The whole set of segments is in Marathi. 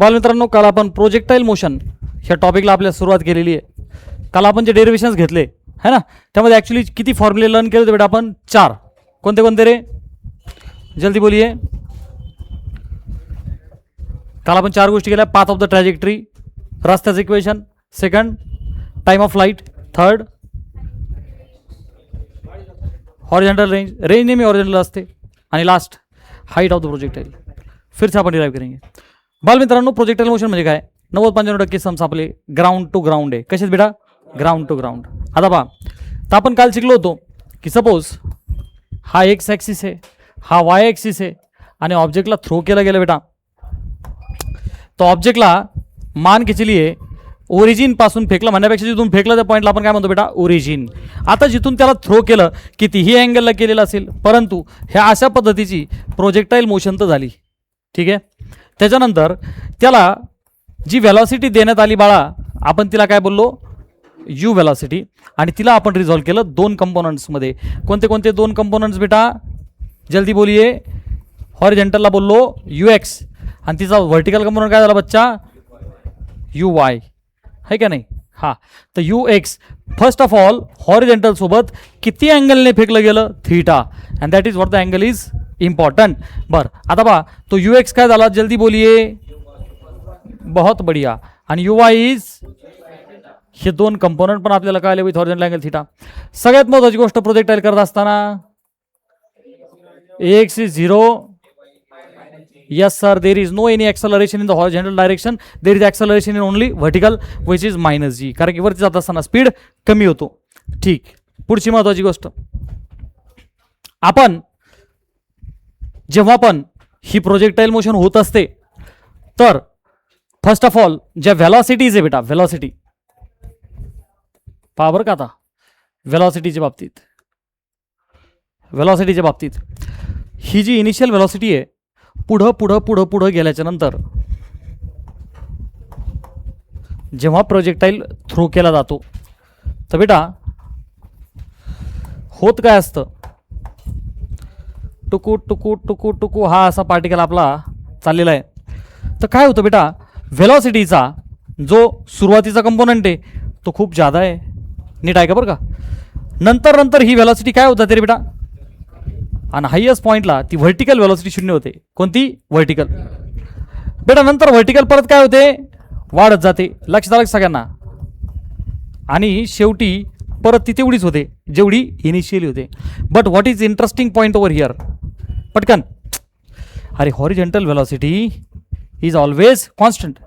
बालमित्रांनो, काल आपण प्रोजेक्टाईल मोशन ह्या टॉपिकला आपल्या सुरुवात केलेली आहे. काल आपण जे डेरिव्हेशन्स घेतले है ना, त्यामध्ये ॲक्च्युली किती फॉर्म्युले लर्न केले होते बेटा आपण? 4. कोणते कोणते रे? जल्दी बोलिए. काल आपण 4 गोष्टी केल्या. पाथ ऑफ द ट्रॅजेक्टरी, रस्त्याचं equation, second time of flight, third horizontal range, range नेहमी हॉरिझॉन्टल असते, आणि last height of the projectile. फिर से आपण डिराइव करेंगे. बालमित्रांनो, प्रोजेक्टाईल मोशन म्हणजे काय? 90-95% सम्स आपले ग्राउंड टू ग्राउंड आहे. कशात बेटा? Ground to ground. आता पहा, तर आपण काल शिकलो होतो की सपोज हा एक्स ॲक्सिस आहे, हा वाय ॲक्सिस आहे, आणि ऑब्जेक्टला थ्रो केला गेला बेटा. तो ऑब्जेक्टला मान के चलिए ओरिजिन पासून फेकलं म्हणण्यापेक्षा जिथून फेकलं त्या पॉईंटला आपण काय म्हणतो बेटा? ओरिजिन. आता जिथून त्याला थ्रो केलं कितीही अँगलला केलेलं असेल, परंतु ह्या अशा पद्धतीची प्रोजेक्टाईल मोशन तर झाली. ठीक आहे. त्याच्यानंतर त्याला जी व्हेलॉसिटी देण्यात आली बाळा, आपण तिला काय बोललो? You velocity. आणि तिला आपण रिझॉल्व केलं 2 कंपोनंट्समध्ये. कोणते कोणते 2 कंपोनंट्स बेटा? जल्दी बोलिए. हॉरिझॉन्टलला बोललो यू एक्स, आणि तिचा व्हर्टिकल कंपोनंट काय झाला बच्चा? यू वाय, है का नाही? हां. तर you x first of all horizontal सोबत किती अँगलने फेकलं गेलं? Theta. And that is what the angle is important. बरं, आता पहा, तो यू एक्स काय झाला? जल्दी बोलिए. बहुत बढ़िया. आणि यू वाय इज, हे 2 कंपोनंट पण आपल्याला कळले विथ हॉरिझॉन्टल अँगल थीटा. सगळ्यात महत्त्वाची गोष्ट प्रोजेक्टाईल करत असताना, x is 0. Yes sir, there is no any acceleration in the horizontal direction. There is acceleration in only vertical, which is -g. कारण की वरती जात असताना स्पीड कमी होतो. ठीक. पुढची महत्त्वाची गोष्ट, आपण जेव्हा पण ही प्रोजेक्टाईल मोशन होत असते, तर फर्स्ट ऑफ ऑल ज्या व्हेलॉसिटीज आहे बेटा, व्हेलॉसिटी पहा बरं का. आता व्हेलॉसिटीच्या बाबतीत ही जी इनिशियल व्हेलॉसिटी आहे, पुढं पुढं पुढं पुढं गेल्याच्या नंतर जेव्हा प्रोजेक्टाईल थ्रो केला जातो, तर बेटा होत काय असतं? टुकू टुकू टुकू टुकू हा असा पार्टिकल आपला चाललेला आहे. तर काय होतं बेटा? व्हेलॉसिटीचा जो सुरुवातीचा कंपोनंट आहे तो खूप जादा आहे. नीट आहे का बरं का? नंतर ही व्हेलॉसिटी काय होतं तरी बेटा? आणि हायेस्ट पॉईंटला ती व्हर्टिकल व्हेलॉसिटी 0 होते. कोणती? व्हर्टिकल. बेटा नंतर व्हर्टिकल परत काय होते? वाढत जाते. लक्षात आलं सगळ्यांना? आणि शेवटी परत ती तेवढीच होते जेवढी इनिशियली होते. But what is interesting point over here? पटकन. अरे horizontal velocity is always constant.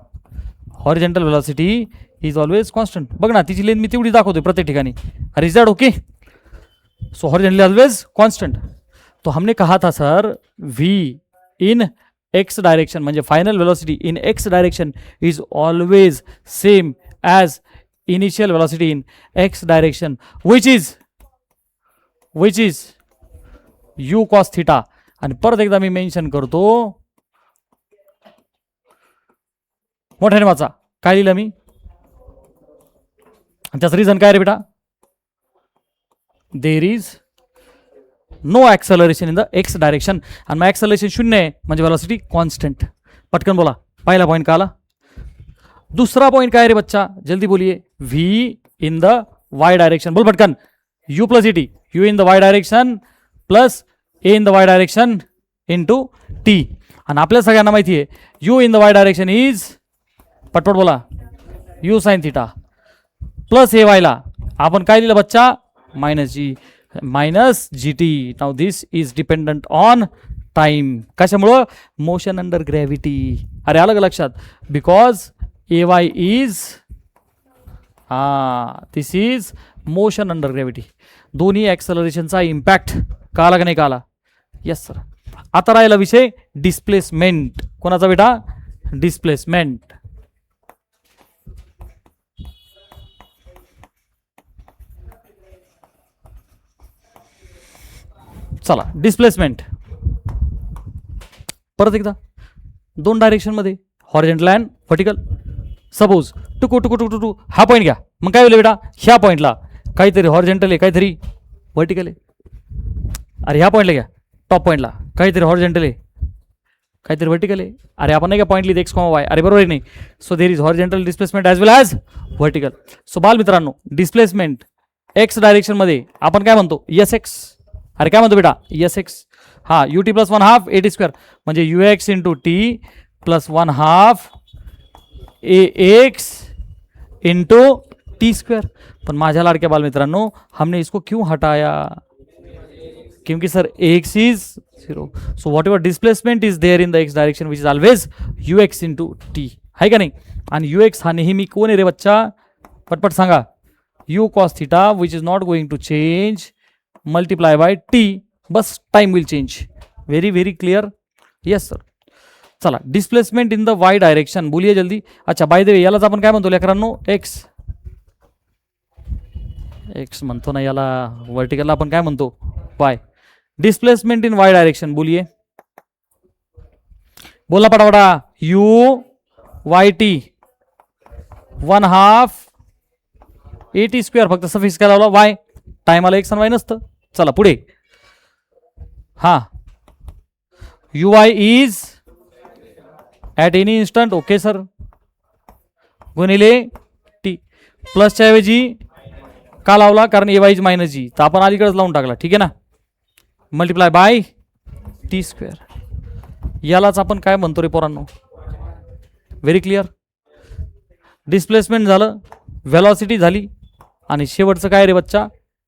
Horizontal velocity is always constant. बघ ना, तिची लेंथ मी तेवढी दाखवतोय प्रत्येक ठिकाणी. अरे is that okay? So horizontal always constant. तो हमने कहा था sir, v in x direction म्हणजे final velocity in x direction is always same as initial velocity in x direction, which is u cos theta. आणि परत एकदा मी मेन्शन करतो, मोठ्याने वाचा. काय लिहिलं मी? त्याचं रिझन काय रे बेटा? There is no acceleration in the x direction. आणि मग ॲक्सेलरेशन 0 आहे म्हणजे व्हेलॉसिटी कॉन्स्टंट. पटकन बोला. पहिला पॉईंट का आला? दुसरा पॉईंट काय रे बच्चा? जल्दी बोलिए. V in the Y direction. बोल पटकन. U plus T. U in the Y direction plus A in the Y direction into T. आणि आपल्या सगळ्यांना माहिती आहे U in the Y direction is, पटपट बोला, U sine theta plus A वायला आपण काय लिहिलं बच्चा? -g -gt. Now this is dependent on time. कशामुळं? Motion under gravity. अरे अलग लक्षात. Because A Y is, this is motion under gravity. दोन्ही ॲक्सेलरेशनचा इम्पॅक्ट कळाला का नाही कळाला? Yes sir. आता राहिला विषय डिस्प्लेसमेंट. कोणाचा बेटा? डिस्प्लेसमेंट. चला, डिस्प्लेसमेंट परत एकदा 2 डायरेक्शनमध्ये, हॉरिझॉन्टल अँड व्हर्टिकल. सपोज टुकू टुकू टुकू टू हा पॉईंट घ्या. मग काय होईल बेटा? ह्या पॉईंटला काहीतरी हॉरिझॉन्टल आहे, काहीतरी व्हर्टिकल आहे. अरे ह्या पॉईंटला घ्या, टॉप पॉईंटला काहीतरी हॉरिझॉन्टल आहे, काहीतरी व्हर्टिकल आहे. अरे आपण नाही का पॉईंट लिहित एक्स कॉमा वाय, अरे बरोबर आहे नाही. So there is horizontal displacement as well as vertical. So बाल मित्रांनो, डिस्प्लेसमेंट एक्स डायरेक्शनमध्ये आपण काय म्हणतो, यस एक्स. अरे काय म्हणतो बेटा, यस एक्स. हा, U T plus 1/2 A T square म्हणजे U X into T plus 1/2 A X into T square. पण माझ्या लाडक्या बाल मित्रांनो, हमने इसको क्यों हटाया, क्योंकि sir X is 0. So whatever displacement is there in the x direction which is always U X into T, आहे का नाही. आणि यू एक्स हा नेहमी कोण आहे रे बच्चा, पटपट सांगा, U cos theta which is not going to change multiply by T, बस time will change. Very very clear. Yes sir. चला, displacement in the Y direction बोलिए जल्दी. अच्छा, बाय द वे यालाच आपण काय म्हणतो लेकरांनो, एक्स. एक्स म्हणतो ना याला, वर्टिकलला आपण काय म्हणतो, Y. Displacement in Y direction बोलिए, बोला पटापटा. You Y T 1/2 A T square, फक्त सफिक्स काय लावला वाय, टाइमाला एक्स आणि वाय नसतं. चला पुढे. हा, you Y is at any instant, okay sir, गुणिले टी. प्लसच्या ऐवजी का लावला, कारण ए वाय इज मायनस जी, तर आपण अलीकडेच लावून टाकला, ठीक आहे ना. Multiply by T square. यालाच आपण काय म्हणतो रे पोरांनो, व्हेरी क्लिअर. डिस्प्लेसमेंट झालं, व्हेलॉसिटी झाली, आणि शेवटचं काय रे बच्चा,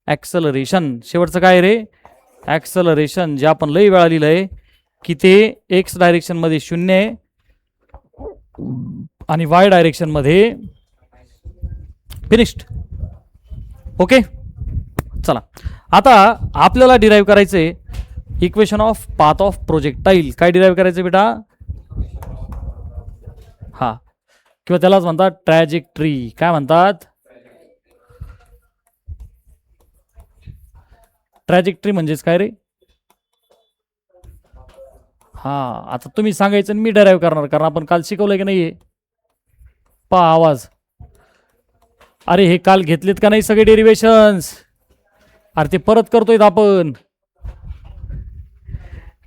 ॲक्सलरेशन. शेवटचं काय रे, ॲक्सलरेशन, जे आपण लई वेळा लिहिलं आहे की ते एक्स डायरेक्शनमध्ये 0 आहे आणि वाय डायरेक्शनमध्ये फिनिश्ड. ओके. चला, आता आपल्याला डिराईव्ह करायचे equation of path of projectile. काय डिराईव्ह करायचं बेटा, हा, किंवा त्यालाच म्हणतात ट्रॅजेक्टरी. काय म्हणतात, ट्रॅजेक्टरी म्हणजेच काय रे. हा, आता तुम्ही सांगायचं आणि मी डिराईव्ह करणार, कारण आपण काल शिकवलंय की नाहीये. पहा आवाज, अरे हे काल घेतलेत का नाही सगळे डेरिवेशन्स, अरे ते परत करतोय आपण.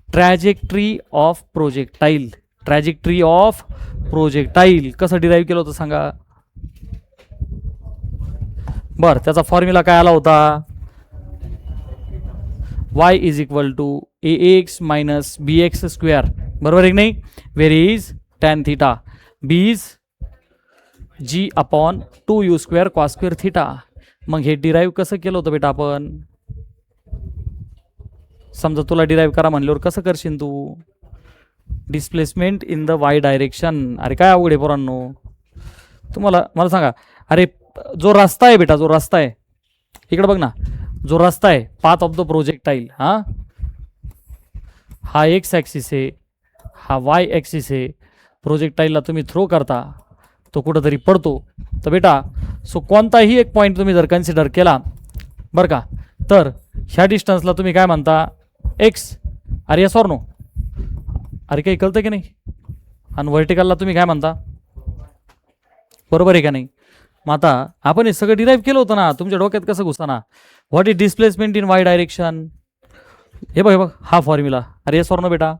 Trajectory of projectile, trajectory of projectile कसं डिराईव्ह केलं होतं सांगा. बरं, त्याचा फॉर्म्युला काय आला होता, y is equal to A x minus B x square, बरोबर आहे की नाही. Where is tan theta, B is G upon 2u square cos square theta. मग हे डिराईव्ह कसं केलं होतं बेटा आपण, समजा तुला डिराईव्ह करा म्हणल्यावर कसं करशील तू, displacement in the Y direction. अरे काय अवघड आहे पोरांनो, तुम्हाला मला सांगा. अरे जो रस्ता आहे बेटा, जो रस्ता आहे इकडे बघ ना, जो रस्ता आहे पाथ ऑफ द प्रोजेक्टाईल, हा एक्स ॲक्सिस आहे, हा वाय ॲक्सिस आहे. प्रोजेक्टाईलला तुम्ही थ्रो करता, तो कुठंतरी पडतो. तर बेटा सो कोणताही एक पॉईंट तुम्ही जर कन्सिडर केला बरं का, तर ह्या डिस्टन्सला तुम्ही काय म्हणता, एक्स. अरे यस ऑर नो, अरे काही कळतं की नाही. आणि व्हर्टिकलला तुम्ही काय म्हणता, बरोबर आहे का नाही. मग आता आपण हे सगळं डिराईव्ह केलं होतं ना, तुमच्या डोक्यात कसं घुसताना. What is displacement in Y direction, हे बघ हा फॉर्म्युला. अरे यस ऑर नो बेटा,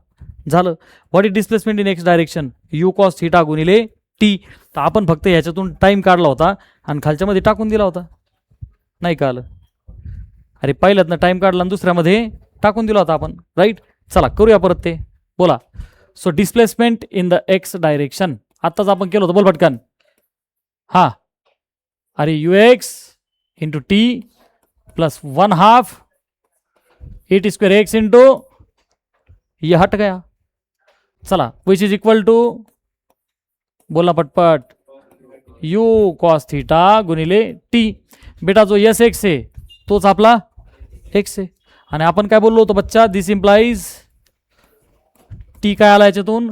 झालं. What is displacement in x direction, you cos theta गुणिले टी. तर आपण फक्त ह्याच्यातून टाईम काढला होता आणि खालच्यामध्ये टाकून दिला होता, नाही का आलं. अरे पहिल्यातनं टाईम काढला आणि दुसऱ्यामध्ये टाकून दिला होता आपण, राईट. चला करूया परत ते, बोला. So displacement in the x direction आत्ताच आपण केलं होतं, बोल पटकन. हा, अरे you X into T plus 1/2 A T square x into, ये हट गया. चला, विच इज इक्वल टू, बोला पटपट, यू कॉस थिटा गुणिले टी. बेटा जो यस एक्स आहे तोच आपला एक्स आहे. आणि आपण काय बोललो होतो बच्चा, दिस इम्प्लाइज टी काय आला याच्यातून,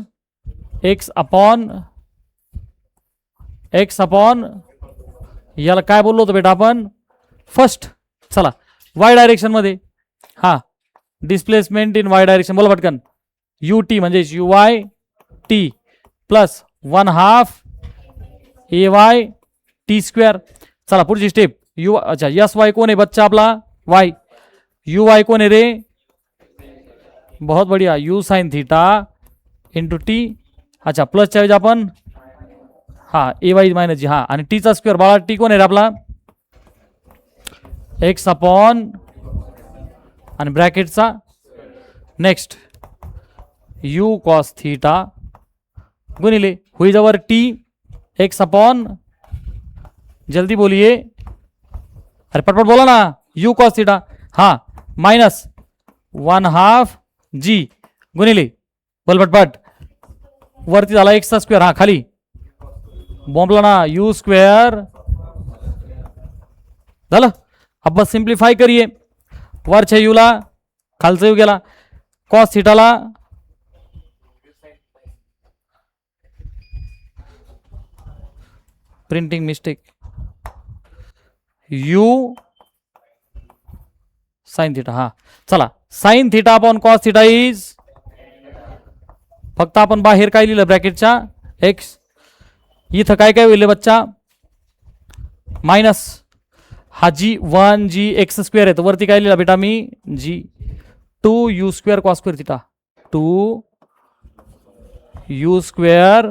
एक्स अपॉन याला काय बोललो होतो बेटा आपण फर्स्ट. चला वाय डायरेक्शनमध्ये, हा डिस्प्लेसमेंट इन वाय डायरेक्शन, बोला पटकन. यू टी म्हणजे you Y T plus 1/2 A Y T square. चला पुढची स्टेप, यू, अच्छा यस वाय कोण आहे बच्चा आपला, वाय. यू वाय कोण आहे रे, बहुत बढ़िया, you sine theta into T. अच्छा, प्लसच्या ऐवजी आपण हा ए वाय मायनस जी. हा, आणि टीचा स्क्वेअर बाळा, टी कोण आहे रे आपला? एक्स अपॉन आणि ब्रॅकेटचा नेक्स्ट यू कॉस थीटा गुणिले हुईजवर टी एक्स अपॉन, जल्दी बोलिए, अरे पटपट बोला ना, यू कॉस थीटा. हा, माइनस 1/2 जी गुणिले, बोल पटपट, वरती झाला एक्सचा स्क्वेअर. हा, खाली बॉम्बला ना, यू स्क्वेअर झालं. अब बस सिंप्लिफाई करिए, वरच्या यूला खालचा यू गेला, कॉस थीटाला printing mistake, U sine theta. हा चला, sine theta upon cos theta is, फक्त आपण बाहेर काय लिहिलं ब्रॅकेटच्या एक्स, इथं काय काय होईल बच्चा, मायनस हा जी 1 जी एक्स स्क्वेअर आहे, तर वरती काय लिहिला बेटा मी, जी 2 u square cos square theta, 2 u square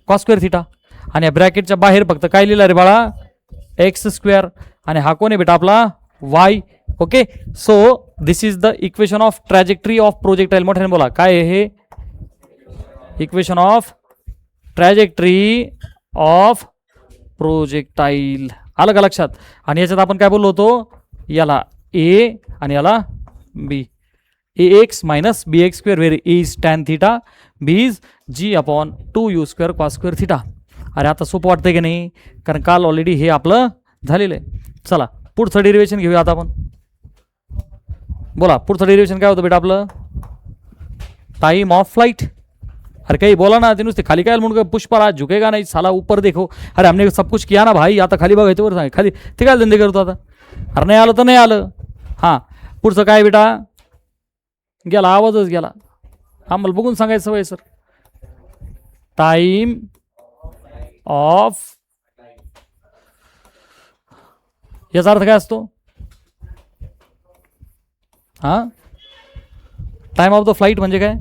cos square theta. आणि या ब्रॅकेटच्या बाहेर फक्त काय लिहिलं रे बाळा, एक्स स्क्वेअर. आणि हा कोण आहे बेटा आपला, Y. Okay, so this is the equation of trajectory of projectile. मोठ्याने बोला, काय आहे हे, equation of trajectory of projectile. आलं का लक्षात? आणि याच्यात आपण काय बोललो होतो, याला ए आणि याला b. A x minus B x square where a is tan theta, b is G upon 2 u square cos square theta. अरे आता सोपं वाटतंय की नाही, कारण काल ऑलरेडी हे आपलं झालेलं आहे. चला पुढचं डेरिवेशन घेऊया आता आपण. बोला, पुढचं डेरिवेशन काय होतं बेटा आपलं, टाइम ऑफ फ्लाइट. अरे काही बोला ना, ते नुसते खाली काय म्हणून पुष्पराज झुकेगा नाही साला ऊपर देखो. अरे हमने सब कुछ किया ना भाई, आता खाली बघायचं वर सांग, खाली ते काय धंदे करतो आता. अरे नाही आलं तर नाही आलं. हां, पुढचं काय बेटा, गेला आवाजच गेला, आम्हाला बघून सांगायचं सवय सर. टाइम ऑफ, याचा अर्थ काय असतो, हा टाइम ऑफ द फ्लाइट म्हणजे काय,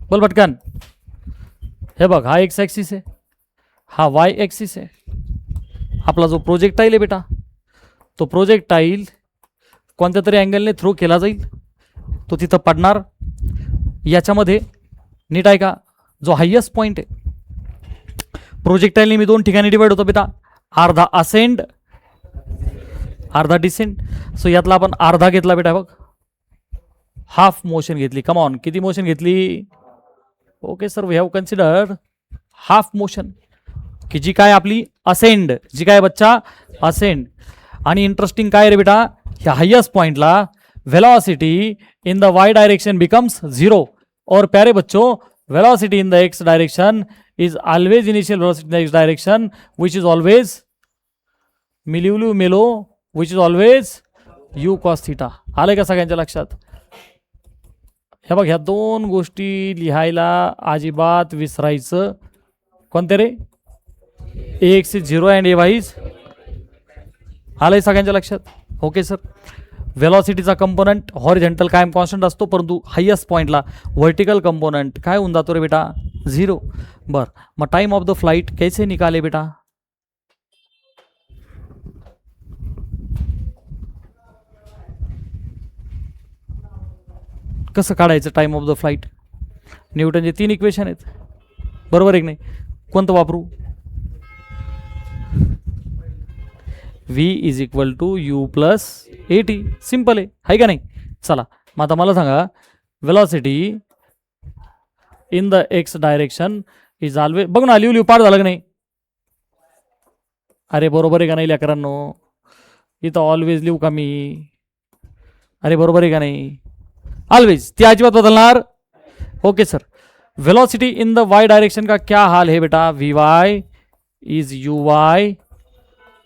बोल पटकन. हे बघ, हा एक्स ॲक्सिस आहे, हा वाय ॲक्सिस आहे. आपला जो प्रोजेक्टाईल आहे बेटा, तो प्रोजेक्टाईल कोणत्या तरी अँगलने थ्रो केला जाईल, तो तिथं पडणार. याच्यामध्ये नीट आहे का, जो हायेस्ट पॉईंट आहे प्रोजेक्टाईल मी 2 ठिकाणी डिवाइड होतो बेटा, अर्धा असेंड अर्धा डिसेंड. सो यातला आपण अर्धा घेतला बेटा, बघ हाफ मोशन घेतली. कम ऑन, किती मोशन घेतली, okay sir, we have considered half motion, की जी काय आपली असेंड, जी काय बच्चा असेंड. आणि इंटरेस्टिंग काय रे बेटा, ह्या हायेस्ट पॉइंटला velocity in the Y direction becomes 0. और प्यारे बच्चों, velocity in the x direction is always initial velocity in the x direction, which is always मिलो which is always u cos theta. आलंय का सगळ्यांच्या लक्षात? हे बघ, ह्या 2 गोष्टी लिहायला अजिबात विसरायचं. कोणते रे, x is 0 and a Y is, आलंय सगळ्यांच्या लक्षात? Okay sir. वेलॉसिटीचा कंपोनंट हॉरिझॉन्टल कायम कॉन्स्टंट असतो, परंतु हायेस्ट पॉईंटला व्हर्टिकल कंपोनंट काय होऊन जातो रे बेटा, 0. बर, मग टाइम ऑफ द फ्लाइट कैसे निकाले बेटा, कसं काढायचं टाइम ऑफ द फ्लाइट. न्यूटनचे 3 इक्वेशन आहेत, बरोबर आहे की नाही, कोणतं वापरू, v is equal to u plus a t. Simple आहे का नाही. चला मग आता मला सांगा, velocity in the x direction is always, बघ ना, लिहू पार झालं का नाही, अरे बरोबर आहे का नाही लेकरांनो, इथं ऑलवेज लिहू का मी, अरे बरोबर आहे का नाही, ऑलवेज ती अजिबात बदलणार. Okay sir. Velocity in the Y direction का क्या हाल है बेटा, V Y is U Y,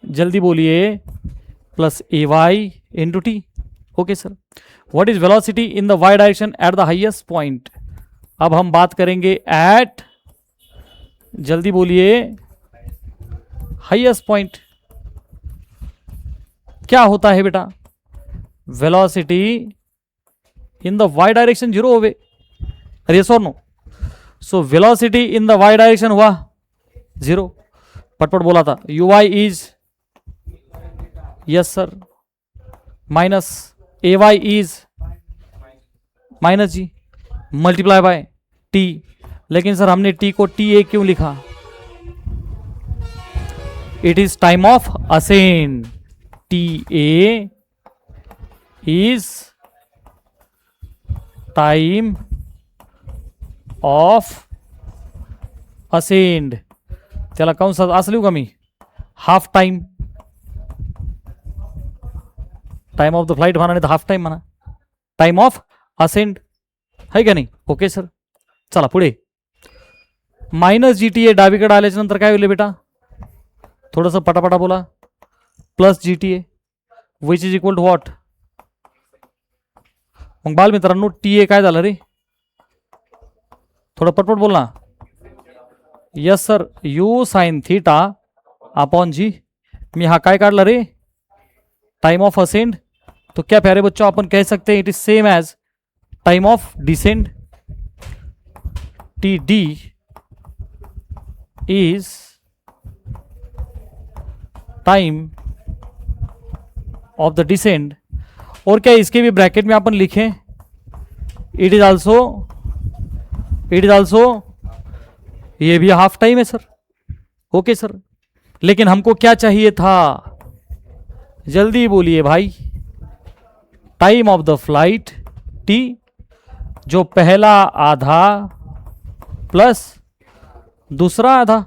जल्दी बोलिए, plus A Y into T. Okay sir. What is velocity in the Y direction at the highest point. अब हम बात करेंगे एट, जल्दी बोलिए, हाईएस्ट पॉइंट. क्या होता है बेटा, velocity in the Y direction 0 होवे, yes or no? So velocity in the y direction हुआ 0. पटपट बोला था. uy is yes sir minus ay is minus g multiply by t. लेकिन सर हमने t को ta क्यों लिखा? It is time of ascent. ta is time of ascent. त्याला कंसात असं लिहू का मी? Half time. Time of the flight म्हणा नाही तर हाफ टाइम म्हणा. टाइम ऑफ असेंड है का नाही? Okay sir. चला पुढे. मायनस जी टी ए डावीकडे आल्याच्या नंतर काय होईल बेटा? थोडंसं पटापटा बोला. Plus G T A which is equal to what? मग बाल मित्रांनो टी ए काय झालं रे? थोडं पटपट बोल ना. Yes sir u sine theta upon g. मी हा काय काढला रे? Time of ascend. तो क्या प्यारे बच्चों अपन कह सकते हैं it is same as time of descent. T D is time of the descent. और क्या इसके भी ब्रैकेट में अपन लिखें इट इज ऑल्सो ये भी हाफ टाइम है सर. Okay sir. लेकिन हमको क्या चाहिए था? जल्दी बोलिए भाई. Time of the flight T जो पहला आधा प्लस दूसरा आधा,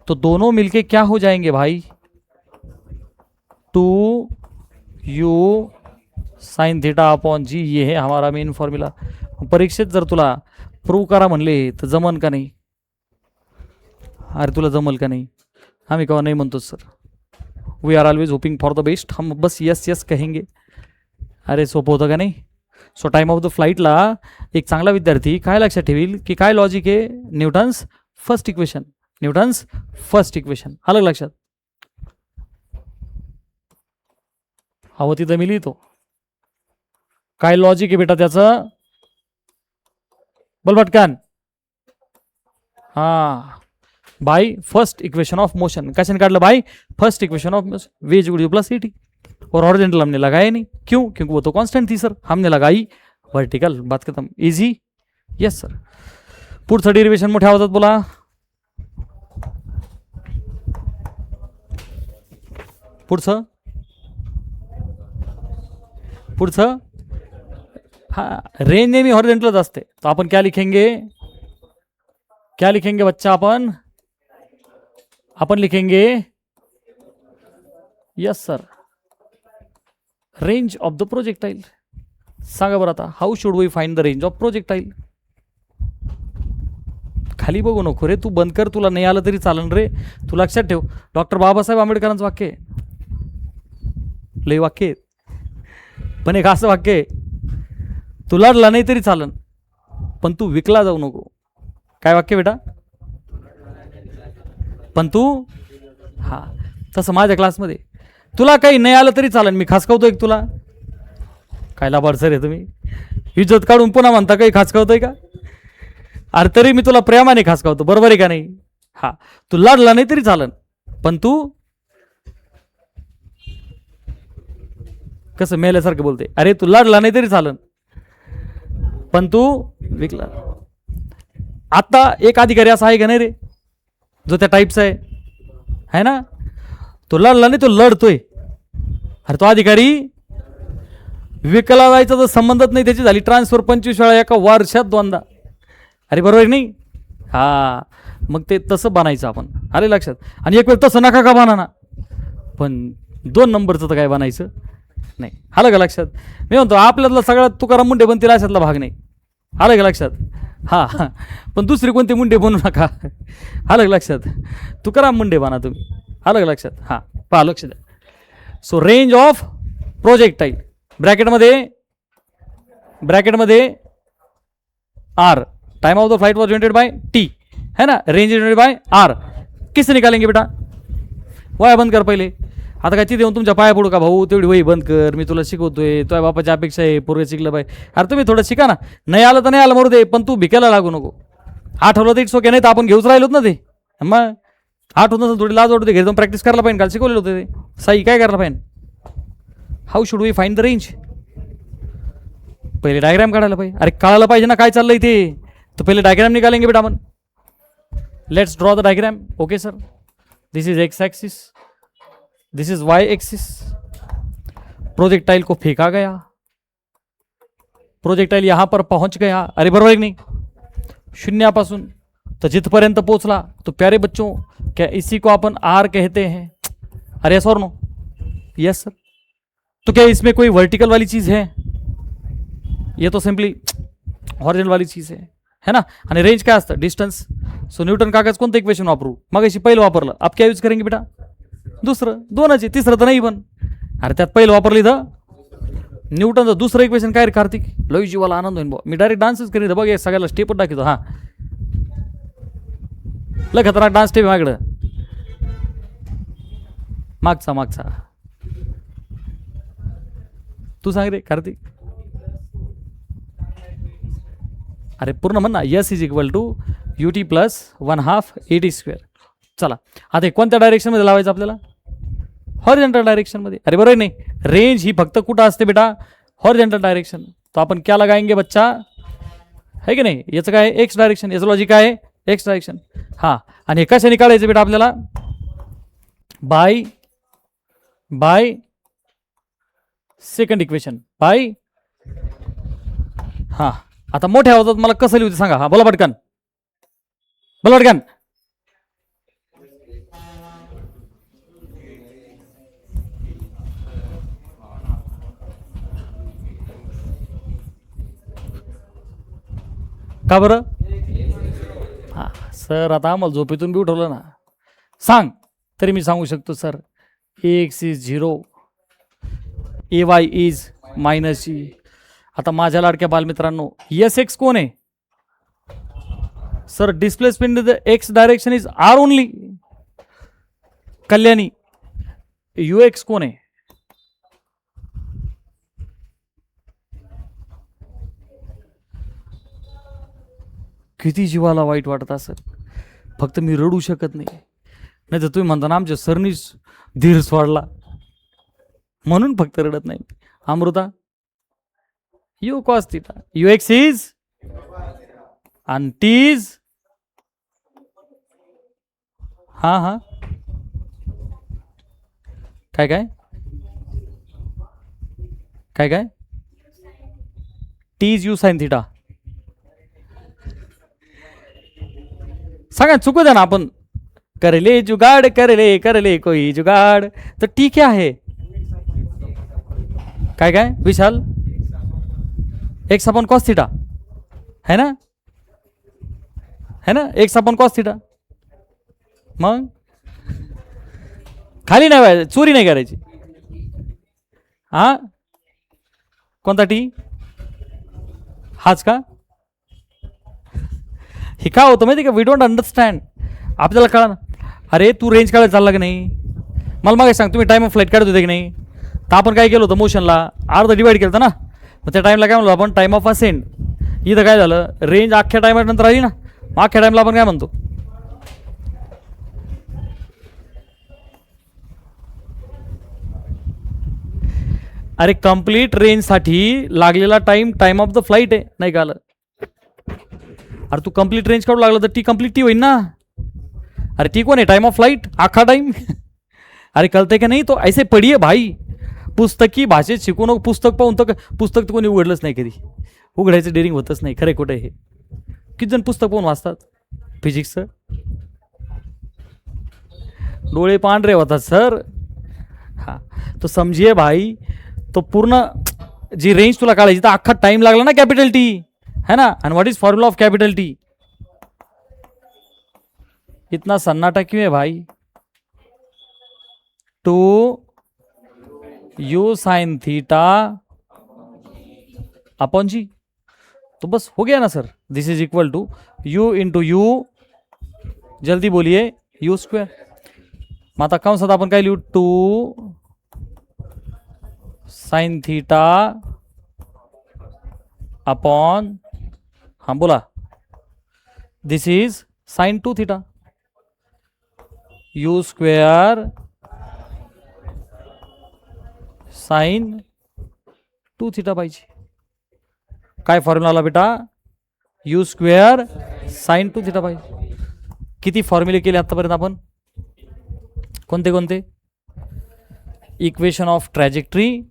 तो दोनों मिलके क्या हो जाएंगे भाई? 2u साइन थीटा अपॉन जी. ये है हमारा मेन फॉर्म्युला. परीक्षेत जर तुला प्रूव्ह करा म्हणले तर जमन का नाही? अरे तुला जमल का नाही? आम्ही केव्हा नाही म्हणतो सर. We are always hoping for the best. हम बस यस यस कहेंगे. अरे सोपं होतं का नाही? सो टाइम ऑफ द फ्लाईटला एक चांगला विद्यार्थी काय लक्षात ठेवील की काय लॉजिक आहे? Newton's first equation. Newton's first equation अलग लक्षात. हवं तिथं मी लिहितो. काय लॉजिक आहे बेटा त्याचं? बोल पटकन. हा by first equation of motion. कैसे काढलं? By first equation of motion. V is equal plus C T. और हॉरिजॉन्टल हमने लगाया नहीं. क्यों? क्योंकि वो तो कांस्टेंट थी सर. हमने लगाई वर्टिकल. बात खत्म. इजी. Yes sir. पुढचं डेरिवेशन मोठ्या आवाजात बोला. पुढचं पुढचं हा रेंज नेहमी हॉरिजॉन्टलच असते. तो आपण क्या लिखेंगे? क्या लिखेंगे बच्चा? अपन लिखेंगे yes sir range of the projectile. सांगा बरं आता how should we find the range of projectile? खाली बघू नको रे. तू बंद कर. तुला नाही आलं तरी चालन रे. तू लक्षात ठेव. डॉक्टर बाबासाहेब आंबेडकरांचं वाक्य आहे. लय वाक्य आहे पण एक असं वाक्य आहे, तू लढला नाही तरी चालन पण तू विकला जाऊ नको. काय वाक्य बेटा? पण तू हा तसं माझ्या क्लासमध्ये तुला काही नाही आलं तरी चालन. मी खासकावतोय एक तुला. काय लाभाड सर आहे तुम्ही? इज्जत काढून पुन्हा म्हणता काही खासकावतोय का? अरे तरी मी तुला प्रेमाने खासकावतो. बरोबर आहे का नाही? हा तू लढला नाही तरी चालन पण तू कसं मेल्यासारखं बोलते. अरे तू लढला नाही तरी चालन पण तू विकला. आता एक अधिकारी असा आहे का नाही रे जो त्या टाईपचा आहे ना? तो लढला नाही, तो लढतोय. अरे तो अधिकारी विकला जायचा तर संबंधच नाही. त्याची झाली ट्रान्सफर 25 वेळा एका वर्षात 2दा. अरे बरोबर नाही? हा मग ते तसं बनायचं आपण. आले लक्षात? आणि एक वेळ तसं नका का बनाना पण 2 नंबरचं तर काय बनायचं नाही. आलं का लक्षात? मी म्हणतो आपल्यातला सगळ्यात तुकाराम मुंडे बनतील अशातला भाग नाही. आलं का लक्षात? हा पण दुसरे कोणते मुंडे बनू नका. आलं का लक्षात? तुकाराम मुंडे बना तुम्ही. आलं का लक्षात? हा पहा लक्ष द्या. सो रेंज ऑफ प्रोजेक्टाइल ब्रॅकेटमध्ये r. Time of the flight was generated by t है ना. Range generated by r. किससे निकालेंगे बेटा? वाया बंद कर पहले. आता काय तिथे येऊन तुमच्या पाया पडू का भाऊ, तेवढी वही बंद कर, मी तुला शिकवतोय, तुझ्या बापाची अपेक्षा आहे, पोरग शिकलं पाहिजे. अरे तुम्ही थोडं शिका ना, नाही आलं तर नाही आलं मरू दे, पण तू भिकायला लागू नको. आठवलं तर इट्स ओके, नाही तर आपण घेऊच राहिलोत ना ते. मग आठवत नसेल थोडी लाज वाटते, घरी जाऊन प्रॅक्टिस करायला पाहिजे, काल शिकवलेलं होतं ते साई काय करायला पाहिजे. How should we find the range, पहिले डायग्राम काढायला पाहिजे. अरे कळायला पाहिजे ना काय चाललंय ते, तर पहिले डायग्राम निकालेंगे बेटा अपन. Let's draw the diagram. Okay sir, this is x axis, this is y axis. Projectile को फेंका गया, प्रोजेक्टाइल यहां पर पहुंच गया. अरे बरोबर है नहीं, शून्यापासून तो जिथपर्यंत पोहोचला. तो प्यारे बच्चों, क्या इसी को अपन आर कहते हैं? अरे यस और नो? Yes sir. तो क्या इसमें कोई वर्टिकल वाली चीज है? ये तो सिंपली हॉरिझॉन्टल वाली चीज है ना. आणि रेंज काय असतं? डिस्टन्स. सो न्यूटन कागज कोणतं इक्वेशन वापरू? मग अशी पहिलं वापरलं, अब क्या यूज करेंगे बेटा? दुसरं. दोनच आहे, तिसरं तर नाही. पण अरे त्यात पहिलं वापरलं इथं न्यूटनचं, दुसरं इक्वेशन काय रे कार्तिक? लई जीवाला आनंद होईल. मी डायरेक्ट डान्सच करीन बघ, हे सगळ्याला स्टेप दाखवतो. हा लय खतरनाक डान्स स्टेप माझ्याकडं. मागचा मागचा तू सांग रे कार्तिक. अरे पूर्ण म्हण ना. S is equal to U T plus 1/2 AT square. चला आता कोणत्या डायरेक्शनमध्ये लावायचं आपल्याला? हॉरिझॉन्टल डायरेक्शनमध्ये. अरे बरोबर नाही, रेंज ही फक्त कुठं असते बेटा? Horizontal direction. तो आपण क्या लगाएंगे बच्चा, है की नाही? याचं काय एक्स डायरेक्शन, याचं लॉजिक काय आहे? X direction. हां, आणि हे कशा निकालायचं बेटा आपल्याला? By second equation, by. हां, आता मोठ्या आवाजात मला कसं लिहून सांगा. हा बोला पटकन, बोला पटकन. का बरं? हा सर, आता आम्हाला झोपेतून बी उठवलं ना, सांग तरी मी सांगू शकतो sir. X is 0, AY is -E. आता माझ्या लाडक्या बालमित्रांनो, यस एक्स कोण आहे? Sir displacement in the x direction is R only. Kalyani, UX कोण आहे? किती जीवाला वाईट वाटत असेल. फक्त मी रडू शकत नाही, नाही तर तुम्ही म्हणता ना आमच्या सरनीच धीर सोडला म्हणून फक्त रडत नाही. Amrita, U cos theta, UX is आणि टीज. हा हा, काय काय काय काय? T's U sine theta. सांगा, चुकू द्या ना. आपण करले जुगाड, करले कोई जुगाड. तर टी क्या है? काय काय विशाल? एक्स अपन कॉस थिटा है ना, है ना? X upon cos theta. मग खाली नाही व्हायचं, चोरी नाही करायची. हा कोणता टी? हाच का? हे काय होतं माहिती का? We don't understand. आपल्याला कळा ना. अरे तू रेंज काढायला चालला की नाही? मला मागे सांग, तुम्ही टाइम ऑफ फ्लाईट काढत होते की नाही? तर आपण काय केलं होतं, मोशनला अर्ध डिवाइड केलं होतं ना. मग त्या टाईमला काय म्हणलो आपण? Time of ascend. इथं काय झालं, रेंज अख्ख्या टायमानंतर आली ना, मग अख्ख्या टाईमला आपण काय म्हणतो? अरे कंप्लीट रेंजसाठी लागलेला टाइम ऑफ द फ्लाईट आहे, नाही का आलं? अरे तू कंप्लीट रेंज काढू लागला तर टी कंप्लीट टी होईल ना. अरे टी कोण आहे? टाइम ऑफ फ्लाईट, आखा टाइम. अरे कळतंय का नाही? तो ऐसे पढिये भाई, पुस्तकी भाषेत शिकू नको. पुस्तक पाहून तर पुस्तक तर कोणी उघडलंच नाही कधी, उघडायचं डेअरिंग होतच नाही. खरे कुठे हे किती जण पुस्तक पाहून वाचतात फिजिक्सचं? डोळे पांढरे होतात सर. हां, तो समजिए भाई, तो पूर्ण जी रेंज तुला काढायची तर अख्खा टाइम लागला ना, कॅपिटल टी है ना. And what is formula of capital T? इतना सन्नाटा क्यों है भाई? 2 U sine theta upon G. तो बस हो गया ना सर. This is equal to U into U, जल्दी बोलिए, U स्क्वेअर. मग आता कंसात आपण काय लिहू? 2 साइन थीटा अपॉन, हाँ बोला, this is sine 2 theta, u square sine 2 theta पाहिजे. काय फॉर्म्युला आला बेटा? यू स्क्वेअर साइन 2 थीटा पाहिजे. किती फॉर्म्युले केले आतापर्यंत आपण? कोणते कोणते? Equation of trajectory,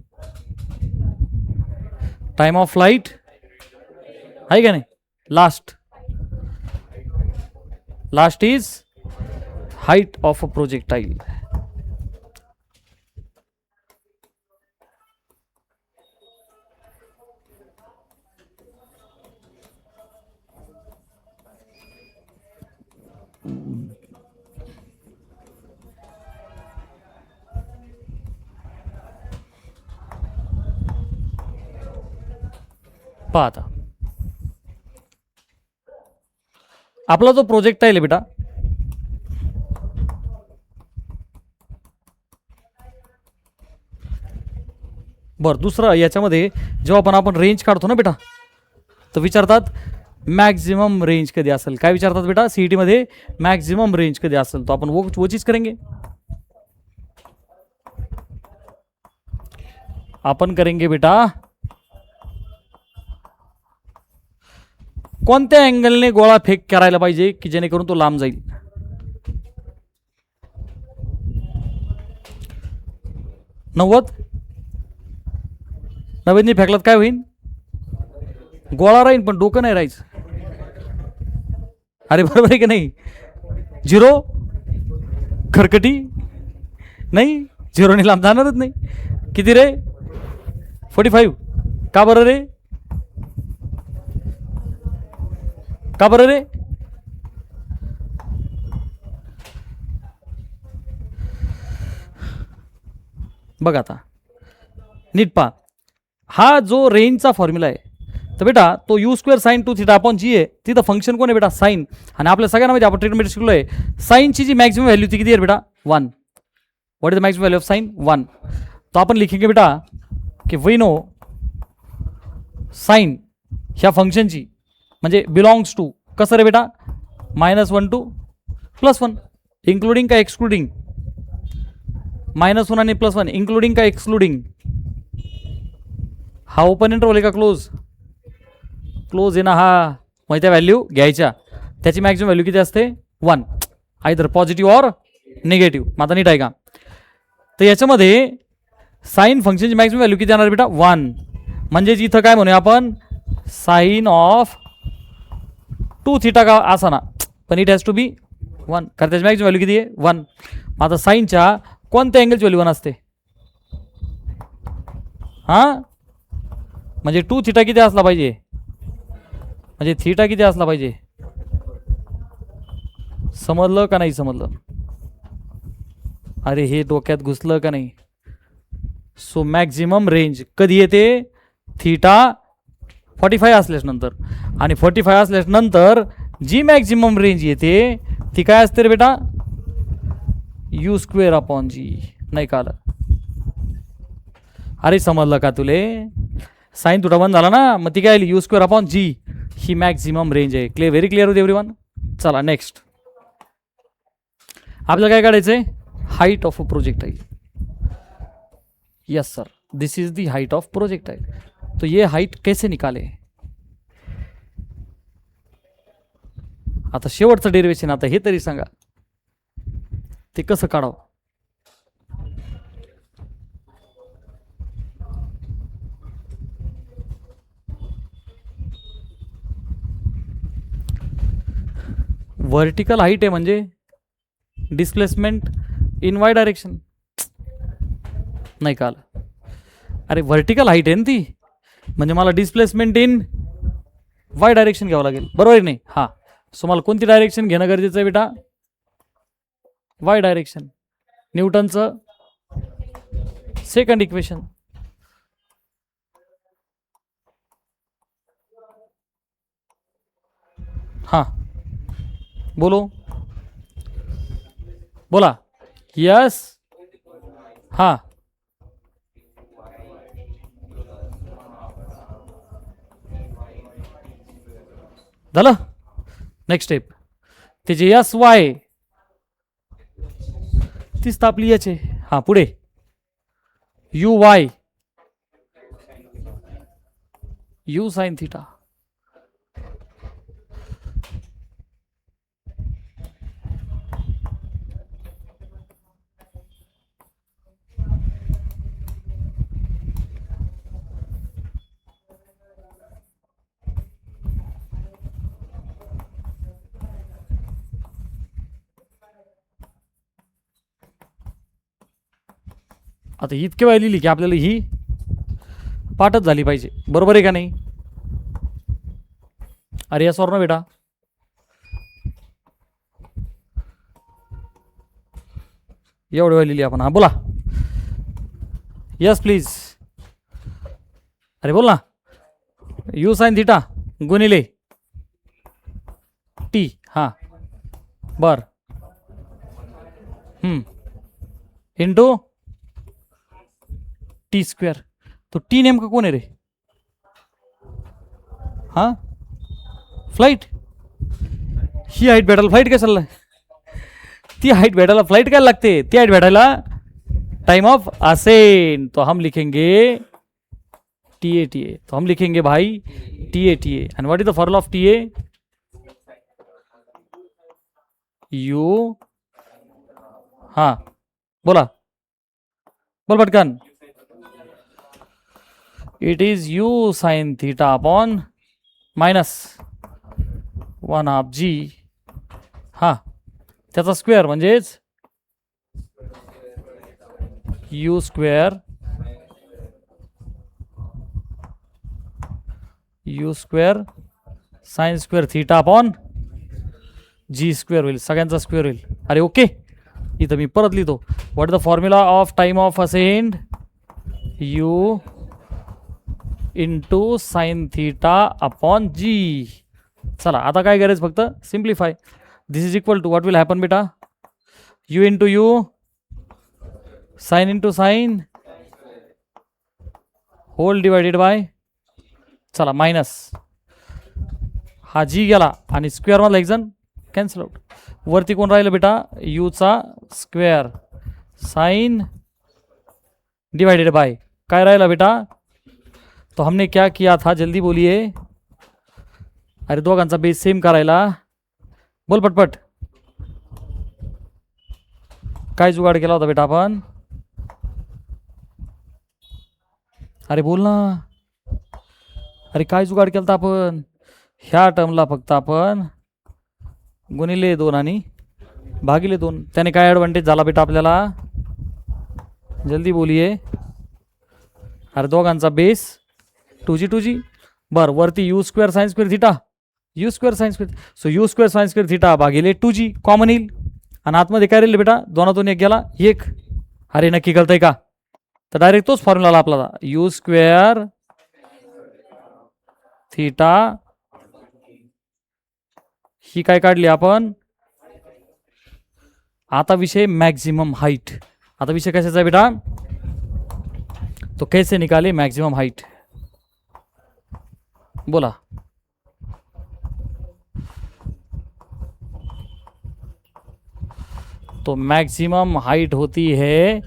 time of flight आहे का नाही? Last is height of a projectile. पहा आता आपला जो प्रोजेक्ट आहे बेटा, बरं दुसरं याच्यामध्ये जेव्हा पण आपण रेंज काढतो ना बेटा, तर विचारतात मॅक्झिमम रेंज कधी असेल. काय विचारतात बेटा सीईटी मध्ये? मॅक्झिमम रेंज कधी असेल. तो आपण वो चीज करेंगे. आपण करेंगे बेटा कोणत्या अँगलने गोळा फेक करायला पाहिजे की जेणेकरून तो लांब जाईल. नव्वदने फेकलात काय होईल? गोळा राहील पण डोकं नाही राहायचं. अरे बरोबर आहे की नाही? 0 खरकटी नाही, 0ने लांब जाणारच नाही. किती रे? 45. का बरं रे? का बरं रे? बघा आता नीट पहा, हा जो रेंजचा फॉर्म्युला आहे तर बेटा तो u square sine 2 theta upon g आहे. तिथं फंक्शन कोण आहे बेटा? साइन. आणि आपल्या सगळ्यांना माहिती आपण ट्रीटमेंट शिकलो आहे, साइनची जी मॅक्सिमम व्हॅल्यू ती किती आहे बेटा? 1. What is the maximum value of sine? 1. तो आपण लिखेंगे बेटा की वी नो साइन ह्या फंक्शनची म्हणजे बिलॉंग्स टू कसं रे बेटा? -1 to +1. इन्क्लुडिंग का एक्सक्लुडिंग? -1 आणि +1 इन्क्लुडिंग का एक्सक्लुडिंग? हा ओपन इंटरव्हल आहे का क्लोज? क्लोज आहे ना हा. मग त्या व्हॅल्यू घ्यायच्या, त्याची मॅक्सिमम व्हॅल्यू किती असते? 1. Either positive or negative. माझा नीट आहे का? तर याच्यामध्ये साइन फंक्शनची मॅक्सिमम व्हॅल्यू किती येणार बेटा? 1. म्हणजेच इथं काय म्हणूया आपण? साइन ऑफ 2 थीटा का असा ना, पण इट हॅज टू बी 1 कारण त्याची मॅक्सिमम व्हॅल्यू किती आहे? 1. आता साइनच्या कोणत्या अँगलची व्हॅल्यू 1 असते? हां म्हणजे 2 थीटा किती असला पाहिजे? म्हणजे थीटा किती असला पाहिजे? समजलं का नाही समजलं? अरे हे डोक्यात घुसलं का नाही? सो मॅक्झिमम रेंज कधी येते? थीटा 45 असल्यास नंतर. आणि 45 असल्यास नंतर जी मॅक्झिमम रेंज येते ती काय असते रे बेटा? यू स्क्वेअर अपॉन जी. नाही का आलं? अरे समजलं का तुले? साइन थीटा 1 झाला ना, मग ती काय आली? U square upon G. ही मॅक्झिमम रेंज आहे. व्हेरी क्लिअर होते एव्हरीवन. चला नेक्स्ट आपल्याला काय काढायचंय? Height of a projectile. Yes sir, this is the height of projectile. तो ये हाइट कैसे निकाले? आता शेवटचं डेरिवेशन आता हे तरी सांगा ते कसं काढावं? व्हर्टिकल हाईट आहे म्हणजे डिस्प्लेसमेंट इन वाय डायरेक्शन. नाही का आलं? अरे व्हर्टिकल हाईट आहे ना ती, म्हणजे मला डिस्प्लेसमेंट इन वाय डायरेक्शन घ्यावं लागेल. बरोबर नाही? हां. सो मला कोणती डायरेक्शन घेणं गरजेचं आहे बेटा? Y direction. न्यूटनचं सेकंड इक्वेशन. हां बोलो, बोला. यस. हां झालं. नेक्स्ट स्टेप, ते जे एस वाय तीच तर आपली याचे. हां पुढे you Y you sine theta. आता इतके वेळ लिहिली की आपल्याला ही पाठच झाली पाहिजे. बरोबर आहे का नाही? अरे यस और नो बेटा? एवढी वेळ लिहिली आपण. हां बोला. Yes please. अरे बोल ना. यू साइन थिटा गुणिले टी. हां बर. Into T square. तो टी नेमका कोण आहे रे? हां फ्लाईट. ही हाईट भेटायला फ्लाईट काय चाललाय? ती हाईट भेटायला फ्लाईट काय लागते? ती हाईट भेटायला टाइम ऑफ असेन. तो हम लिखेंगे टी ए. तो हम लिखेंगे भाई T A. And what is the formula of T A? U. हाँ बोला, बोल पटकन. It is U sine theta upon minus 1/2 G. हां त्याचा स्क्वेअर म्हणजेच U square sine square theta upon G square होईल. सगळ्यांचा स्क्वेअर होईल. अरे ओके. इथं मी परत लिहितो. What is the formula of time of ascent? U into sine theta upon g. चला आता काय करायचं, फक्त simplify. This is equal to what will happen बेटा? U into u sine into sine whole divided by. चला मायनस हा जी गेला आणि स्क्वेअर मधला एक जण कॅन्सल आउट. वरती कोण राहिलं बेटा? यूचा स्क्वेअर साइन डिवाइडेड बाय काय राहिला बेटा? तो हमने क्या किया था, जल्दी बोलिए. अरे दोघांचा बेस सेम करायला. बोल पटपट. काय जुगाड केला होता बेटा आपण? अरे बोल ना. अरे काय जुगाड केला होता आपण? ह्या टर्मला फक्त आपण गुणिले 2 आणि भागिले 2. त्याने काय ॲडव्हान्टेज झाला बेटा आपल्याला? जल्दी बोलिये. अरे दोघांचा बेस 2g. बरं वरती you square sine square theta. You square sine square. So you square sine square theta भागिले 2g कॉमन येईल. आणि आतमध्ये काय राहील बेटा? 2 1 गेला 1. अरे नक्की कळतंय का? तर डायरेक्ट तोच फॉर्म्युला आपला यू स्क्वेअर थिटा. ही काय काढली आपण? आता विषय मॅक्झिमम हाईट. आता विषय कशाचा आहे बेटा? तो कैसे निकाले मॅक्झिमम हाईट? बोला. तो मैक्सिमम हाइट होती है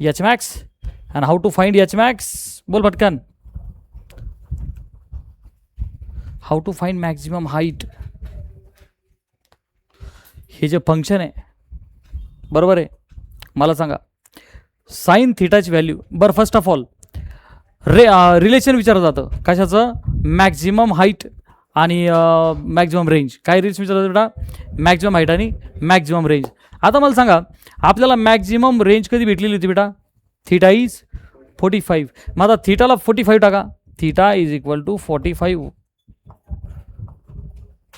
H max. And how to find H max? बोल भटकन. How to find maximum height? हे जे फंक्शन आहे बरोबर आहे, मला सांगा साइन थिटाची व्हॅल्यू. बरं फर्स्ट ऑफ ऑल रिलेशन विचारलं जातं कशाचं? मॅक्झिमम हाईट आणि मॅक्झिमम रेंज. काय रिलेशन विचारलं बेटा? मॅक्झिमम हाईट आणि मॅक्झिमम रेंज. आता मला सांगा आपल्याला मॅक्झिमम रेंज कधी भेटलेली होती बेटा? Theta is 45. मग आता थिटाला 45 टाका. Theta is equal to 45.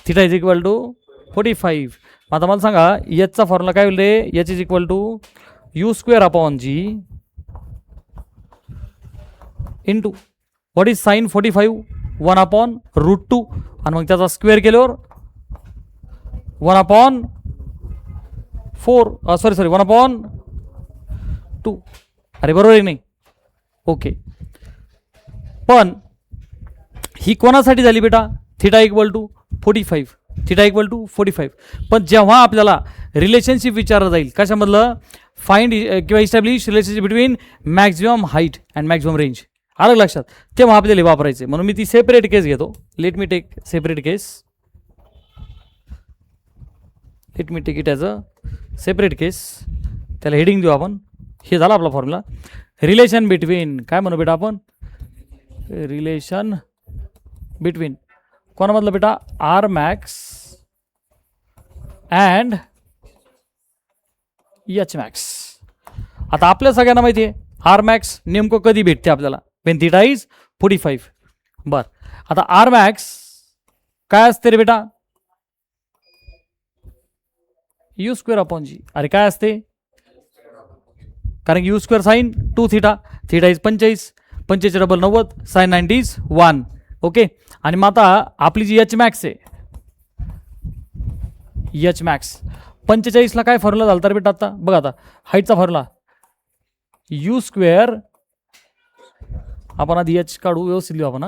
Theta is equal to 45. आता मला सांगा याचा फॉर्म्युला काय होईल रे? H is equal to you square upon g into what is sine 45? 1 upon √2. आणि मग त्याचा स्क्वेअर केल्यावर 1 अपॉन 4 सॉरी 1 अपॉन 2. अरे बरोबर आहे नाही? ओके. पण ही कोणासाठी झाली बेटा? Theta equal to 45, theta equal to 45. पण जेव्हा आपल्याला रिलेशनशिप विचारलं जाईल कशामधलं, फाइंड किंवा establish relationship between maximum height and maximum range, आलं लक्षात, तेव्हा आपल्याला वापरायचे. म्हणून मी ती सेपरेट केस घेतो. Let me take separate case, let me take it as a separate case. त्याला हेडिंग देऊ आपण. हे झाला आपला फॉर्म्युला. रिलेशन बिटवीन, काय म्हणू बेटा आपण, रिलेशन बिटवीन कोणामधलं बेटा, R max and H max. आता आपल्या सगळ्यांना माहिती आहे आर मॅक्स नेमकं कधी भेटते आपल्याला, वेन थिटा इज 45. बर, आता आर मॅक्स काय असते रे बेटा, यू स्क्वेअर अपॉन जी. अरे काय असते, कारण यू स्क्वेअर साईन 2 थिटा, theta is 45, 45 double 90, sine 90 is 1. Okay. आणि मग आता आपली जी एच मॅक्स आहे, एच मॅक्स 45ला काय फॉर्म्युला झाला तर बेटा, आता बघा, आता हाईटचा फॉर्म्युला यू स्क्वेअर, आपण आधी एच काढू, व्यवस्थित लिहू आपण,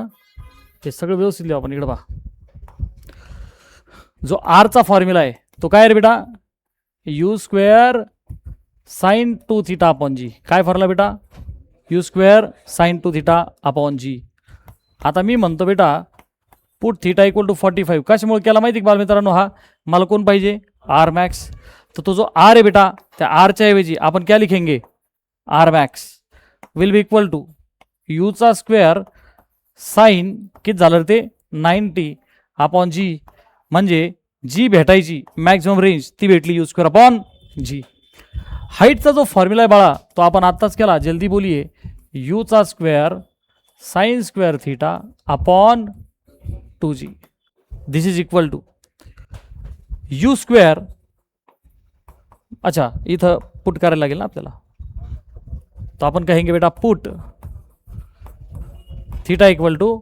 हे सगळं व्यवस्थित लिहू आपण. इकडे बघा, जो आरचा फॉर्म्युला आहे तो काय रे बेटा, u square sine 2 theta upon g. काय फॉर्म्युला बेटा, u square sine 2 theta upon g. आता मी म्हणतो बेटा पुट थिटा इक्वल टू 45. कशामुळे केला माहिती का बालमित्रांनो, हा मला कोण पाहिजे, आर मॅक्स. तर तो जो आर आहे बेटा, त्या आरच्या ऐवजी आपण क्या लिखेंगे, r max will be equal to यूचा स्क्वेअर साइन किती झालं ते 90 अपॉन जी. म्हणजे जी भेटायची मॅक्झिमम रेंज ती भेटली यू स्क्वेअर अपॉन जी. हाईटचा जो फॉर्म्युला आहे बाळा तो आपण आत्ताच केला, जल्दी बोलिये, यूचा square sine square theta upon 2g. This is equal to you square. अच्छा, इथं पुट करायला लागेल ना आपल्याला, तो आपण कहेंगे बेटा पुट थिटा इक्वल टू,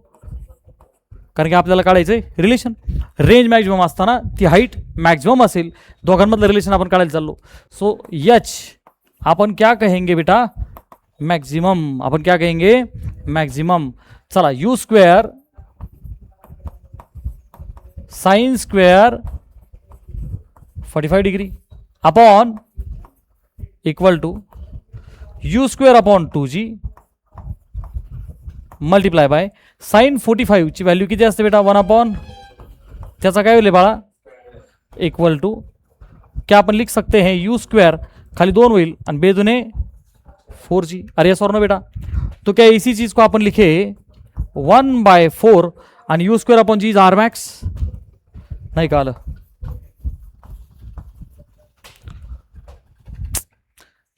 कारण की आपल्याला काढायचं आहे रिलेशन, रेंज मॅक्झिमम असताना ती हाईट मॅक्झिमम असेल, दोघांमधलं रिलेशन आपण काढायला चाललो. सो एच आपण क्या कहेंगे बेटा, मॅक्झिमम. आपण क्या कहेंगे, मॅक्झिमम. चला, U square sine square 45 degree upon equal to you square upon 2g multiply by sine 45 ची व्हॅल्यू किती असते बेटा, 1 अपॉन, त्याचा काय होईल बाळा, इक्वल टू क्या आपण लिख सकते हैं, यू स्क्वेअर खाली 2 होईल आणि बेदुने 4g. अरे यस और नो बेटा, तो क्या इसी चीज को अपन लिखे 1/4 आणि U square upon G is R max. नाही का आलं,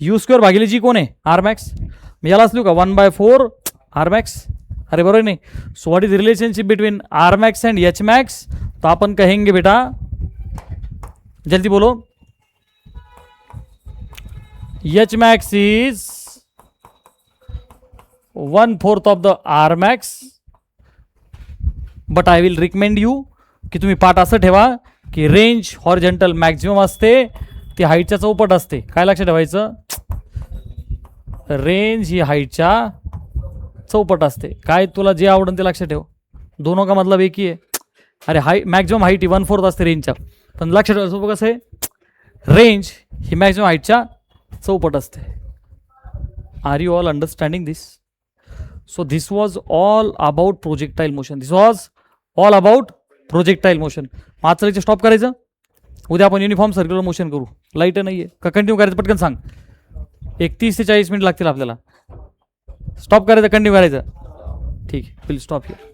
यू स्क्वेअर भागिले जी कोण आहे, आर मॅक्स. मी यालाच लिहू का 1/4 आर मॅक्स. अरे बरोबर नहीं. So what is relationship between R max and H max, तो अपन कहेंगे बेटा, जल्दी बोलो, H max is 1/4 of the R max. But I will recommend you की तुम्ही पाठ असं ठेवा की रेंज हॉरिझॉन्टल मॅक्झिमम असते ती हाईटच्या चौपट असते. काय लक्षात ठेवायचं, रेंज ही हाईटच्या चौपट असते. काय तुला जे आवडन ते लक्षात ठेव, दोनों का मतलब एक ही आहे. अरे मॅक्झिमम हाईट ही 1/4 असते रेंजच्या, पण लक्षात ठेवायचं कसं आहे, रेंज ही मॅक्झिमम हाईटच्या चौपट असते. Are you all understanding this? So this was all about projectile motion. This was all about projectile motion. आजचं लेक्चर स्टॉप करायचं, उद्या आपण युनिफॉर्म सर्क्युलर मोशन करू. लाईट नाही आहे का कंटिन्यू करायचं, पटकन सांग. 31 ते 40 मिनिट लागतील आपल्याला. स्टॉप करायचं कंटिन्यू करायचं, ठीक आहे, विल स्टॉप हिअर.